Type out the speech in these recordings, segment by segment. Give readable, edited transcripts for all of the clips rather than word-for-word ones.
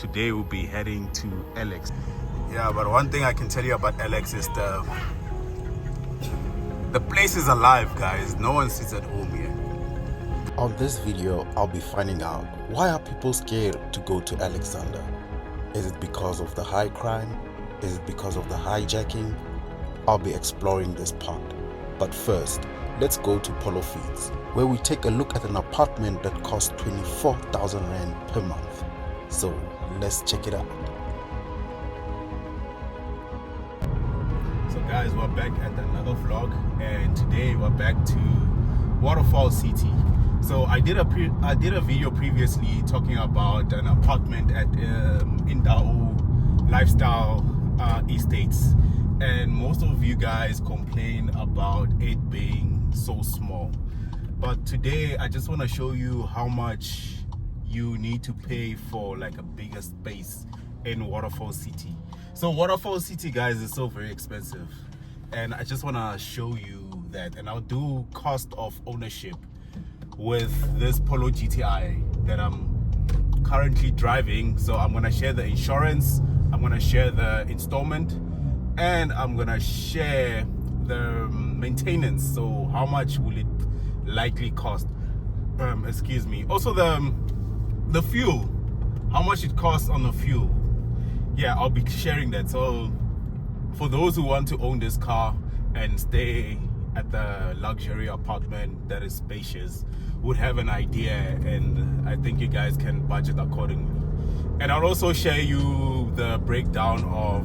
Today we'll be heading to Alex. Yeah, but one thing I can tell you about Alex is the place is alive, guys. No one sits at home here. On this video, I'll be finding out why are people scared to go to Alexandra? Is it because of the high crime? Is it because of the hijacking? I'll be exploring this part. But first, let's go to Polofields, where we take a look at an apartment that costs 24,000 Rand per month. So let's check it out. So guys, we're back at another vlog, and today we're back to Waterfall City. So I did a video previously talking about an apartment at Indao Lifestyle Estates, and most of you guys complain about it being so small. But today I just want to show you how much you need to pay for like a bigger space in Waterfall City. So Waterfall City, guys, is so very expensive, and I just want to show you that. And I'll do cost of ownership with this Polo GTI that I'm currently driving. So I'm gonna share the insurance, I'm gonna share the installment, and I'm gonna share the maintenance. So how much will it likely cost? Excuse me. Also the fuel, how much it costs on the fuel. Yeah, I'll be sharing that. So for those who want to own this car and stay at the luxury apartment that is spacious, would have an idea, and I think you guys can budget accordingly. And I'll also share you the breakdown of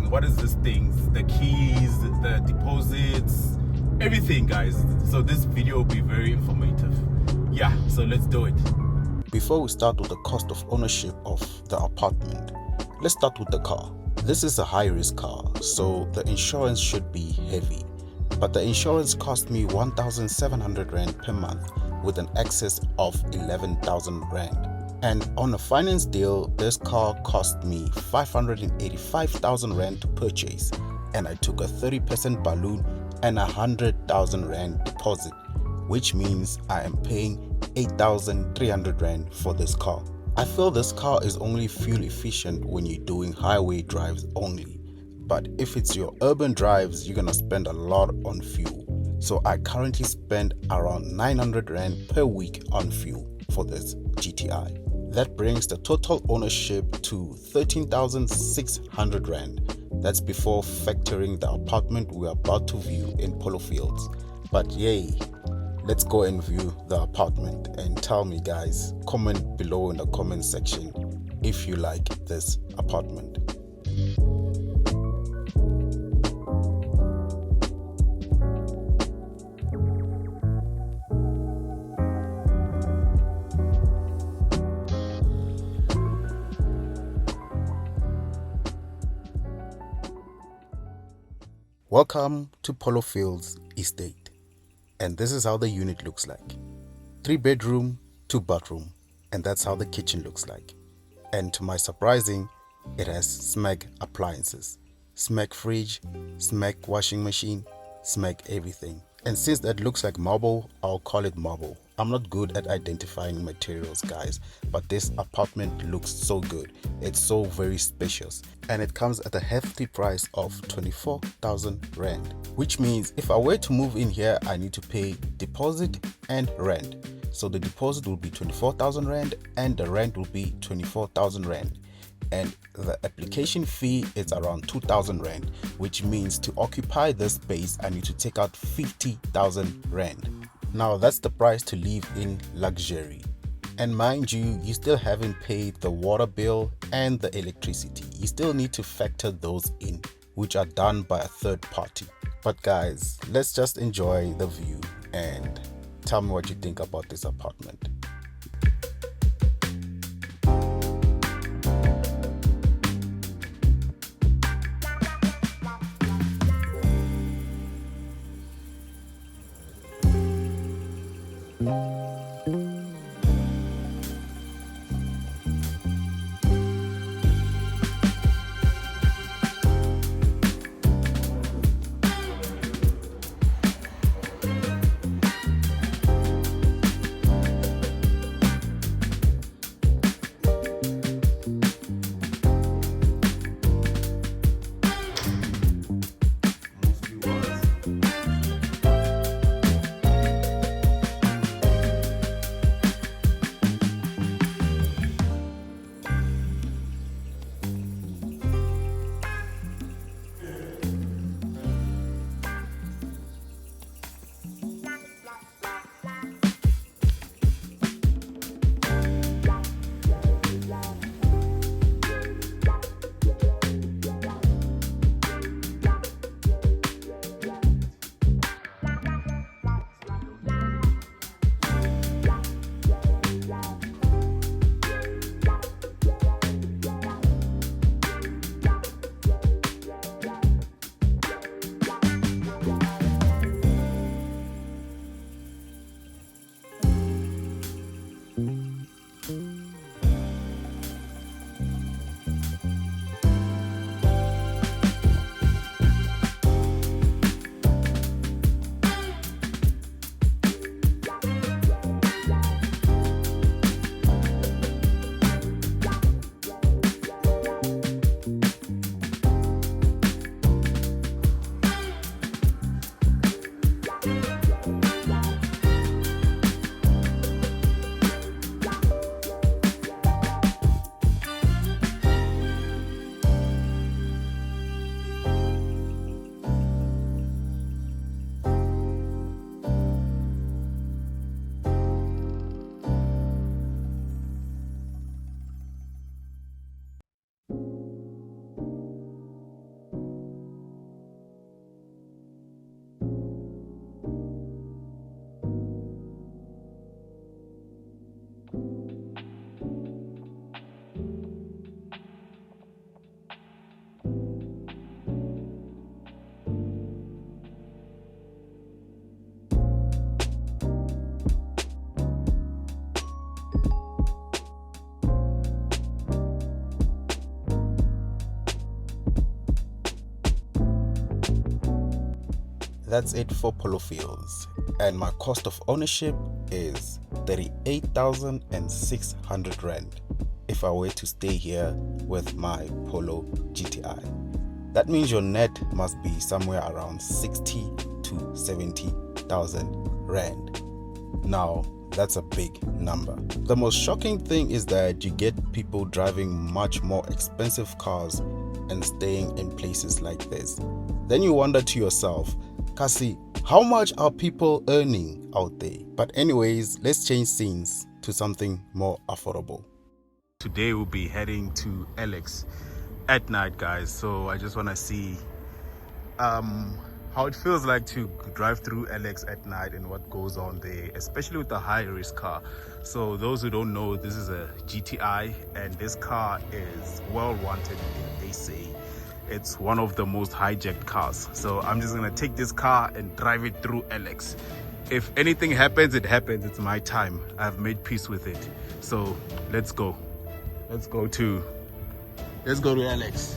what is this things, the keys, the deposits, everything, guys. So this video will be very informative. Yeah, so let's do it. Before we start with the cost of ownership of the apartment, let's start with the car. This is a high-risk car, so the insurance should be heavy. But the insurance cost me 1,700 Rand per month with an excess of 11,000 Rand. And on a finance deal, this car cost me 585,000 Rand to purchase, and I took a 30% balloon and 100,000 Rand deposit, which means I am paying 8,300 Rand for this car. I feel this car is only fuel efficient when you're doing highway drives only. But if it's your urban drives, you're gonna spend a lot on fuel. So I currently spend around 900 Rand per week on fuel for this GTI. That brings the total ownership to 13,600 Rand. That's before factoring the apartment we're about to view in Polofields. But yay, let's go and view the apartment, and tell me, guys, comment below in the comment section if you like this apartment. Welcome to Polofields Estate, and this is how the unit looks like. 3-bedroom, 2-bathroom, and that's how the kitchen looks like. And to my surprising, it has SMAG appliances, SMAG fridge, SMAG washing machine, SMAG everything. And since that looks like marble, I'll call it marble. I'm not good at identifying materials, guys, but this apartment looks so good. It's so very spacious, and it comes at a hefty price of 24,000 Rand, which means if I were to move in here, I need to pay deposit and rent. So the deposit will be 24,000 Rand and the rent will be 24,000 Rand. And the application fee is around 2,000 Rand, which means to occupy this space I need to take out 50,000 Rand. Now that's the price to live in luxury. And mind you, you still haven't paid the water bill and the electricity. You still need to factor those in, which are done by a third party. But guys, let's just enjoy the view and tell me what you think about this apartment. that's it for Polofields, and my cost of ownership is 38,600 Rand if I were to stay here with my Polo GTI. That means your net must be somewhere around 60 to 70,000 Rand. Now, that's a big number. The most shocking thing is that you get people driving much more expensive cars and staying in places like this. Then you wonder to yourself, Kasi, how much are people earning out there? But anyways, let's change scenes to something more affordable. Today we'll be heading to Alex at night, guys. So I just want to see how it feels like to drive through Alex at night and what goes on there, especially with the high-risk car. So those who don't know, this is a GTI, and this car is well wanted in SA. It's one of the most hijacked cars. So I'm just gonna take this car and drive it through Alex. If anything happens, it happens. It's my time. I've made peace with it. So let's go. Let's go to Alex.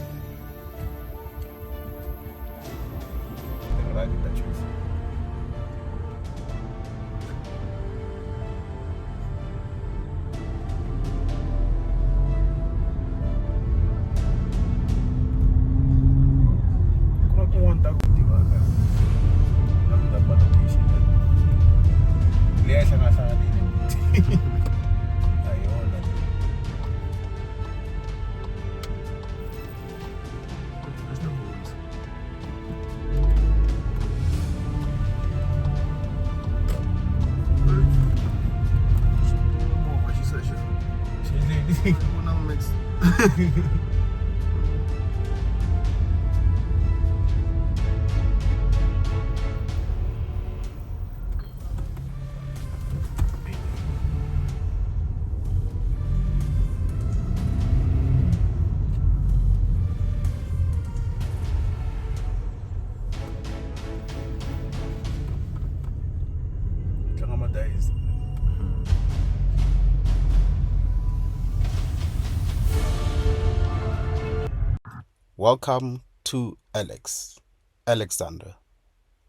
Welcome to Alex. Alexandra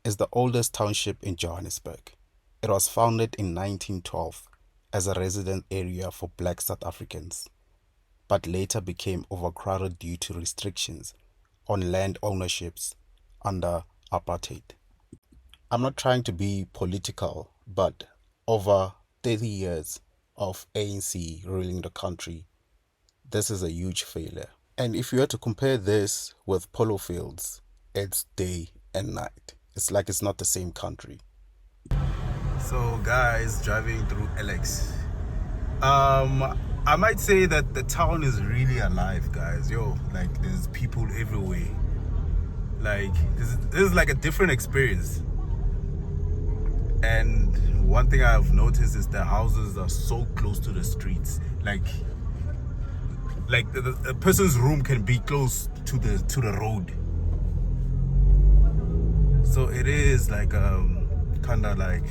is the oldest township in Johannesburg. It was founded in 1912 as a resident area for black South Africans, but later became overcrowded due to restrictions on land ownerships under apartheid. I'm not trying to be political, but over 30 years of ANC ruling the country, this is a huge failure. And if you were to compare this with Polofields, it's day and night. It's like it's not the same country. So guys, driving through Alex. I might say that the town is really alive, guys. Like there's people everywhere. Like this is like a different experience. And one thing I've noticed is the houses are so close to the streets. Like a person's room can be close to the road. So it is like kind of like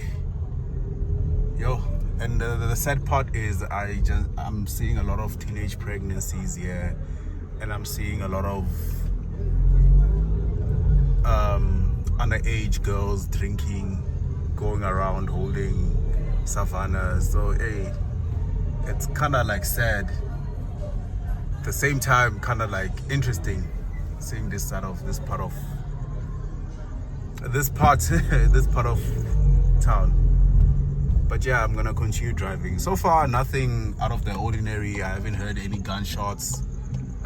and the sad part is I'm seeing a lot of teenage pregnancies here, and I'm seeing a lot of underage girls drinking, going around holding savannas. So hey, it's kind of like sad, at the same time kind of like interesting seeing this part of town. But yeah, I'm gonna continue driving. So far nothing out of the ordinary. I haven't heard any gunshots.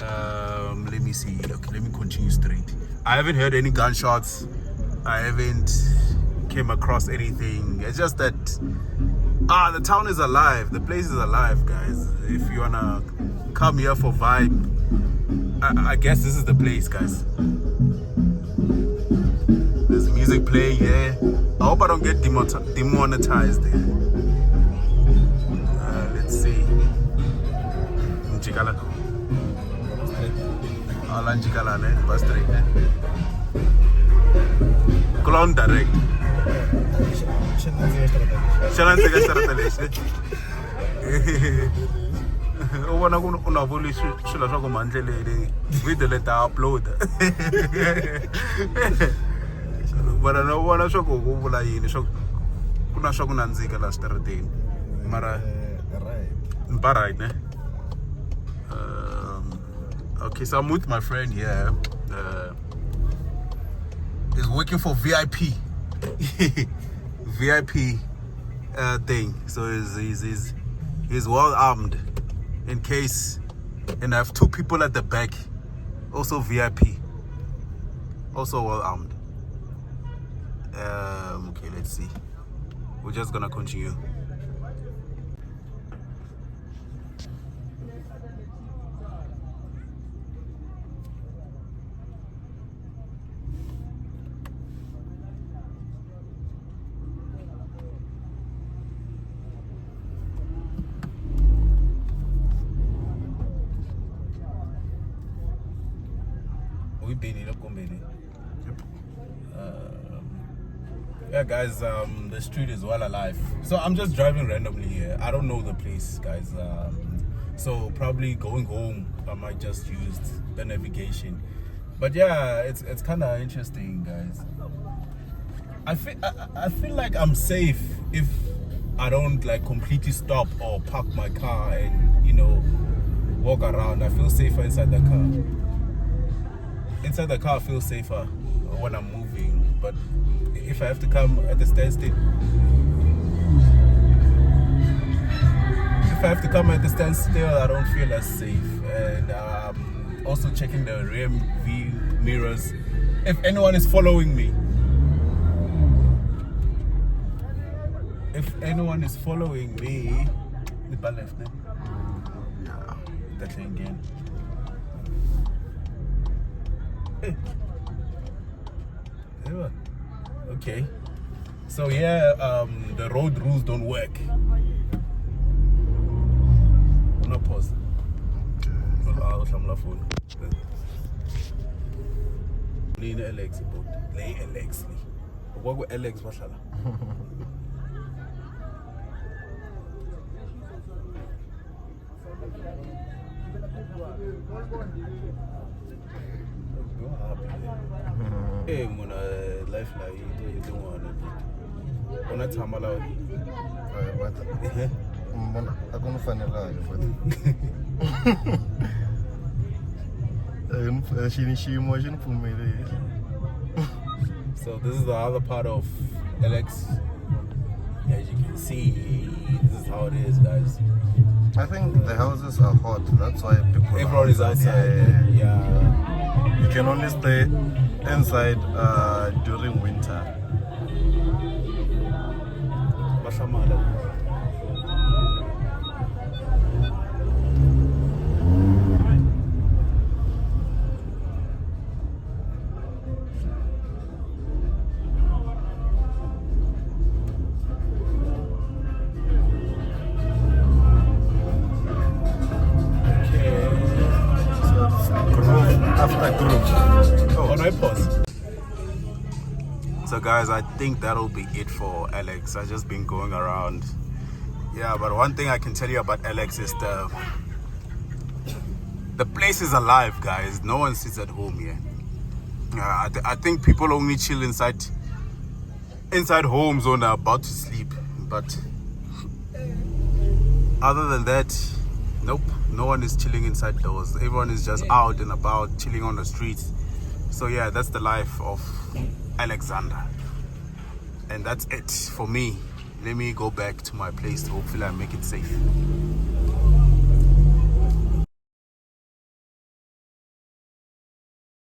Let me see. Okay, let me continue straight. I haven't heard any gunshots. I haven't came across anything. It's just that the town is alive. The place is alive, guys. If you wanna come here for vibe, I guess this is the place, guys. There's music playing here. I hope I don't get demonetized there. Let's see. Njikala. Ala njikala ne, bus straight ne. Clown direct. Shalan se gasarata leshe. Ubona unavula swilo swa ku mandleleni video leta upload. But I don't wanna show go vula yini sho kuna sho kunandzika la streetini. Mara right, ne? Okay, so I'm with my friend here. He's working for VIP. VIP thing. So he's well armed in case. And I have two people at the back, also VIP, also well armed. Okay, let's see. We're just gonna continue. We've been in a company. Yeah, guys, the street is well alive. So I'm just driving randomly here. I don't know the place, guys. So probably going home, I might just use the navigation. But yeah, it's kind of interesting, guys. I feel like I'm safe if I don't like completely stop or park my car and, you know, walk around. I feel safer inside the car. Inside the car I feel safer when I'm moving, but if I have to come at the standstill, I don't feel as safe. And also checking the rear view mirrors if anyone is following me. If anyone is following me, the bar left there. Yeah, that again. Okay, so yeah, the road rules don't work. No pause. I'll my phone. Lean Alex, lay Alex. What with Alex? Mashallah. Hey, mona life like you don't want to. Ona time allowed. What? I'm gonna find a lie. So this is the other part of Alex. As you can see, this is how it is, guys. I think the houses are hot. That's why people. Everyone is outside. Yeah. You can only stay inside during winter. So guys, I think that'll be it for Alex. I've just been going around. Yeah, but one thing I can tell you about Alex is the place is alive, guys. No one sits at home here. I think people only chill inside homes when they're about to sleep. But other than that, nope, no one is chilling inside doors. Everyone is just out and about, chilling on the streets. So yeah, that's the life of Alexandra. And that's it for me. Let me go back to my place. Hopefully I make it safe.